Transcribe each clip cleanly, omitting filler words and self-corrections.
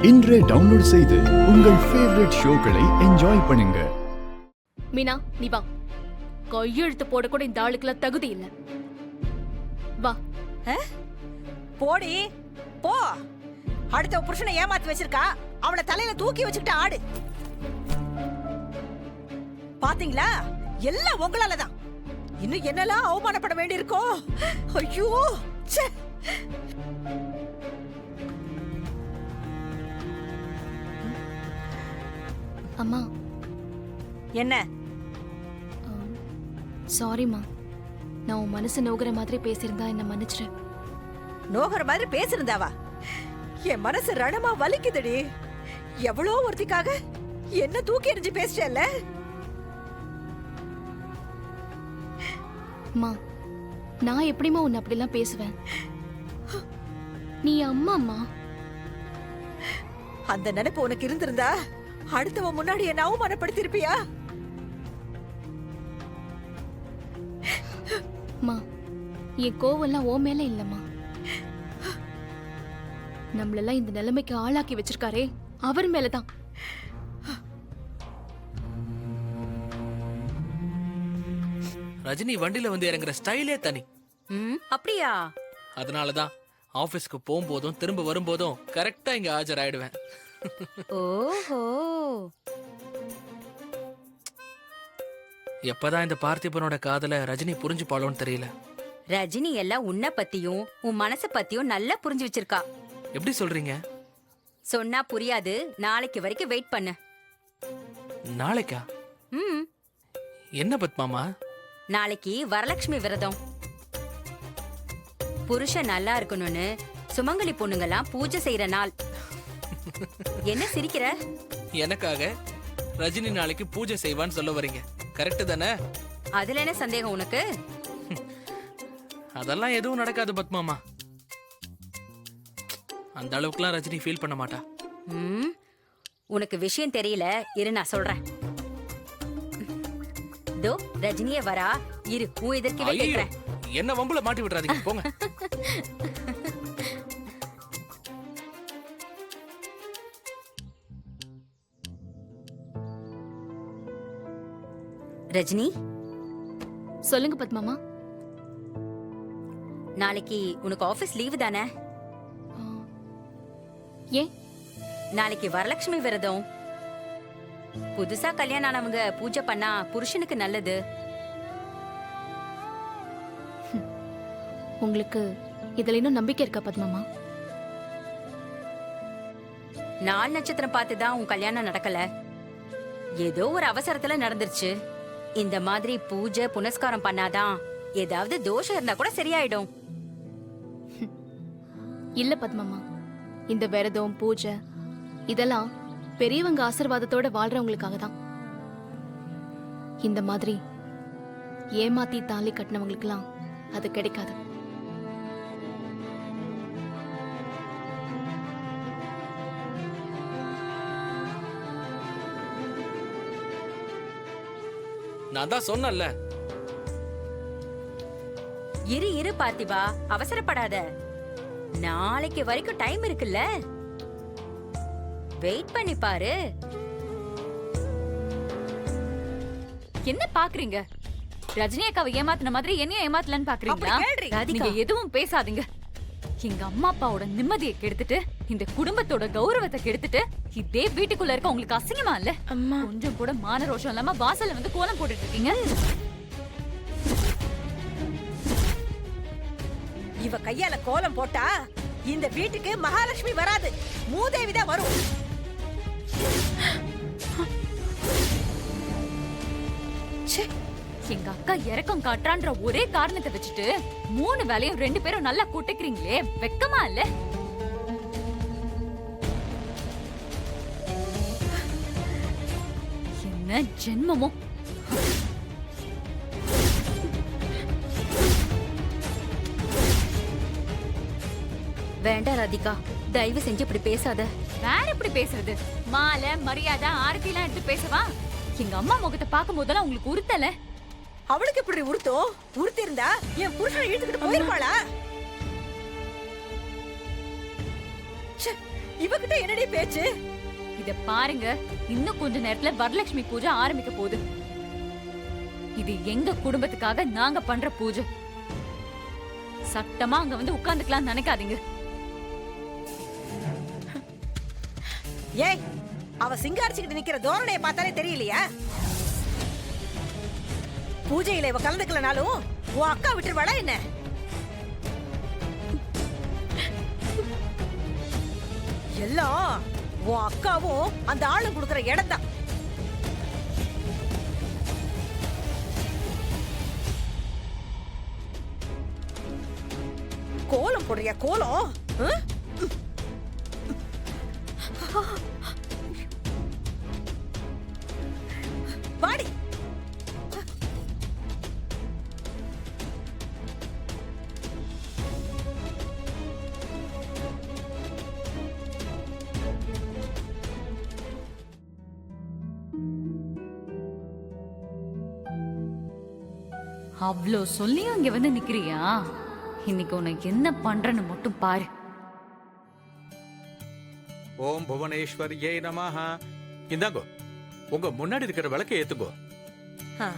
இன்றே டவுன்லோட் செய்து உங்கள் ஃபேவரட் ஷோக்களை என்ஜாய் பண்ணுங்க. மீனா, நீ வா. கையெழுத்து போட கூட இந்த ஆளுக்குலாம் தகுதி இல்ல. வா. போடி போ. அடுத்த புருஷனை ஏமாத்தி வச்சிருக்கா, அவளை தலையில தூக்கி வச்சுக்கிட்டு ஆடு. பாத்தீங்களா, எல்லாம் உங்களாலதான். இன்னும் என்னெல்லாம் அவமானப்பட வேண்டியிருக்கோ. ஐயோ, அம்மா. என்ன? சாரிம்மா, நான் உன் மனசு நோகிற மாதிரி பேசியிருந்தா என்ன மன்னிச்சிரு. நோகிற மாதிரி பேசிருந்தாவா? என் மனசு ரணமா வலிக்குதுடி. எவ்வளோ ஒருத்திக்காக என்ன தூக்கி எறிஞ்சு பேசிட்டேல்ல. அம்மா, நான் எப்படிமா உன்னை அப்படிலாம் பேசுவேன்? நீ அம்மா. அந்த நினைப்பு உனக்கு இருந்திருந்தா அடுத்தவ முன்னாடி என்ன அவமானப்படுத்திருப்பியா? அம்மா, என் கோவம்லாம் ஓ மேல இல்லம்மா. நம்மளெல்லாம் இந்த நிலைமைக்கு ஆளாக்கி வச்சிருக்காரே, அவர் மேலதான். ரஜினி வண்டியில வந்து இறங்குற ஸ்டைலே தனி. அப்படியா? அதனாலதான் ஆபீஸ்க்கு போகும்போதும் திரும்ப வரும்போதும் கரெக்டா இங்க ஆஜராயிடுவேன். ஓஹோ, எப்பதான் இந்த பார்த்திபனோட காதல ரஜினி புரிஞ்சுப்பாளோன்னு தெரியல. ரஜினி எல்லாம் உன்னை பத்தியும் உன் மனச பத்தியும் நல்லா புரிஞ்சு வச்சிருக்கா. எப்படி சொல்றீங்க? சொன்னா புரியாது, நாளைக்கு வரைக்கும் வெயிட் பண்ணு. நாளைக்கா? ம், என்ன பத்மாமா? நாளைக்கு வரலட்சுமி விரதம். புருஷன் நல்லா இருக்கணும்னு சுமங்கலி பொண்ணுங்கெல்லாம் பூஜை செய்யற நாள். என்ன சிரிக்கிற? எனக்காக ரஜினி நாளைக்கு பூஜை செய்வான்னு சொல்ல வரீங்க, கரெக்ட் தானே? அதுல என்ன சந்தேகம் உனக்கு? அதெல்லாம் எதுவும் நடக்காது பத்மாமா. அந்த அளவுக்குலாம் ரஜினி ஃபீல் பண்ண மாட்டா. உனக்கு விஷயம் தெரியல, இரு நான் சொல்றேன். தோ ரஜினியே வரா, இரு உன் எதற்கவே கேக்குறேன். என்ன வம்புல மாட்டி விட்டுறாதீங்க, போங்க. ரஜினி, சொல்லுங்க பத்மாமா. நாளைக்கு உனக்கு ஆபீஸ் லீவு தானே? ஏன்? நாளைக்கு வரலட்சுமி விரதம். புதுசா கல்யாணம் ஆனவங்க பூஜை பண்ணா புருஷனுக்கு நல்லது. உங்களுக்கு இதுல இன்னும் நம்பிக்கை இருக்கா பத்மாமா? நாலு நட்சத்திரம் பார்த்துதான் உன் கல்யாணம் நடக்கல, ஏதோ ஒரு அவசரத்துல நடந்துருச்சு. இந்த மாதிரி பூஜை புனஸ்காரம் பண்ணாதான் ஏதாவது தோஷம் இருந்தா கூட சரியாயிடும். இல்ல பத்மாமா, இந்த விரதம் பூஜை இதெல்லாம் பெரியவங்க ஆசீர்வாதத்தோட வாழ்றவங்களுக்காக தான். இந்த மாதிரி ஏமாத்தி தாலி கட்டினவங்களுக்கெல்லாம் அது கிடைக்காது. நான் தான் சொன்னேன்ல. இரு பார்த்திபா, அவசரப்படாத. நாளைக்கு வரைக்கும் டைம் இருக்குல்ல, வெயிட் பண்ணி பாரு. என்ன பாக்குறீங்க? ரஜினி அக்காவை ஏமாத்தின மாதிரி என்னையும் ஏமாத்தலன்னு பாக்குறீங்களா? நீங்க எதுவும் பேசாதீங்க. எங்க அம்மா அப்பாவோட நிம்மதியை கெடுத்துட்டு, இந்த குடும்பத்தோட கௌரவத்தை கெடுத்துட்டு, இதே வீட்டுக்குள்ள இருக்க உங்களுக்கு அசிங்கமா இல்ல? கொஞ்சம் கூட மான ரோஷம் இல்லாம வாசல்ல வந்து கோலம் போட்டுட்டு இருக்கீங்க. இவ கையால கோலம் போட்டா இந்த வீட்டுக்கு மகாலட்சுமி வராது, மூதேவி தான் வரும். எங்க அக்கா இறக்கம் காட்டுறான்ற ஒரே காரணத்தை வச்சுட்டு 3 வேளையும் 2 பேரும் நல்லா கூட்டிக்கிறீங்களே, வெக்கமா இல்ல? என்ன ஜென்மமோ. வேண்டாம் ராதிகா, தயவு செஞ்சு இப்படி பேசாத. வேற எப்படி பேசுறது? மாலை மரியாதை ஆரத்தி எல்லாம் எடுத்து பேசவா? எங்க அம்மா முகத்தை பார்க்கும் போதெல்லாம் உங்களுக்கு உறுத்தல? அவளுக்கு இப்படி உறுத்தும்? உறுத்தி இருந்தா என் புருஷனை இழுத்துக்கிட்டு போயிருப்பாளா? இவகிட்ட என்னடி பேச்சு? இத பாருங்க, இன்னும் கொஞ்ச நேரத்துல வரலட்சுமி பூஜை ஆரம்பிக்க போகுது. இது எங்க குடும்பத்துக்காக நாங்க பண்ற பூஜை. சட்டமா அங்க வந்து உட்கார்ந்துக்கலாம் நினைக்காதீங்க. ஏய், அவ சிங்காரிச்சுக்கிட்டு நிக்கிற தோரணையை பார்த்தாலே தெரியலையா? பூஜையில இவ கலந்துக்கலனாலும் உன் அக்கா விட்டுருவாளா என்ன? எல்லாம் உன் அக்காவும் அந்த ஆளும் கொடுக்கிற இடம் தான். கோலம் போடுறியா கோலம்? வாடி. அவ்ளோ சொல்லியும் இங்க வந்து நிக்கிறியா? இன்னைக்கு உனக்கு என்ன பண்றேன்னு மட்டும் பாரு. ஓம் புவனேஸ்வரியே நமஹ. இந்தாங்கோ, உங்க முன்னாடி இருக்கிற விளக்கை ஏத்துங்கோ. ஆ.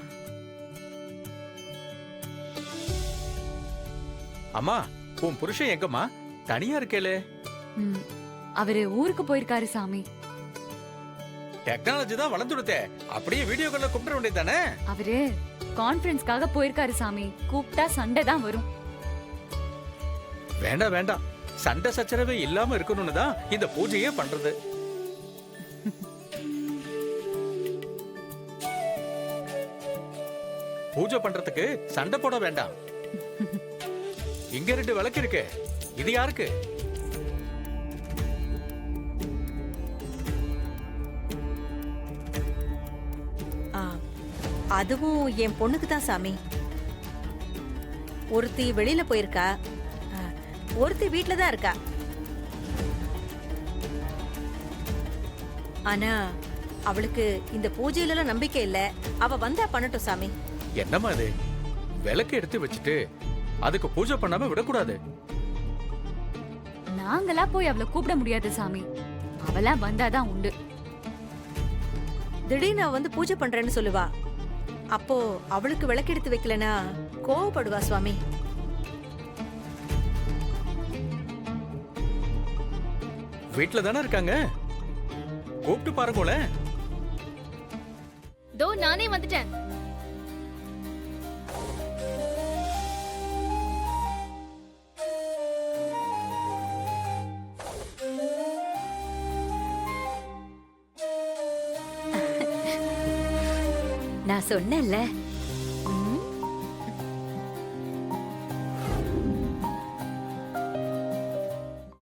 அம்மா, உன் புருஷன் எங்கம்மா? தனியா இருக்கேளே. ம், அவரு ஊருக்கு போயிருக்காரு சாமி. டெக்னாலஜி தான் வளர்ந்துடுதே, அப்படியே வீடியோ கால்ல கூப்பிட வேண்டியது தானே? அவரு கான்ஃபரன்ஸ்க்காக போயிருக்காரு சாமி. கூப்பிட்டா சண்டை தான் வரும். வேண்டாம் வேண்டாம், சண்டை சச்சரவே இல்லாம இருக்கணும்னு தான் இந்த பூஜையே பண்றது. பூஜை பண்றதுக்கு சண்டை போட வேண்டாம். இங்க 2 விளக்கு இருக்கு, இது யாருக்கு? ஆ, அதுவும் என் பொண்ணுக்கு தான் சாமி. ஒருத்தி வெளியில போயிருக்கா, ஒருத்தி வீட்ல தான் இருக்கா. ஆனா அவளுக்கு இந்த பூஜையில நம்பிக்கை இல்ல. அவ வந்தா பண்ணட்டும் சாமி. என்னம்மா இது? விளக்கு எடுத்து வச்சுட்டு அதுக்கு பூஜை பண்ணாம விடக்கூடாது. நாங்களா போய் அவளை கூப்பிட முடியாது சாமி. அவளா வந்தாதான் உண்டு. திடீர்னு அவ வந்து பூஜை பண்றேன்னு சொல்லுவா. அப்போ அவளுக்கு விளக்கு எடுத்து வைக்கலனா கோவப்படுவா சுவாமி. வீட்ல தானே இருக்காங்க, கூப்பிட்டு பாருங்களேன். தோ நானே வந்துட்டேன். நான் சொன்னேன்ல,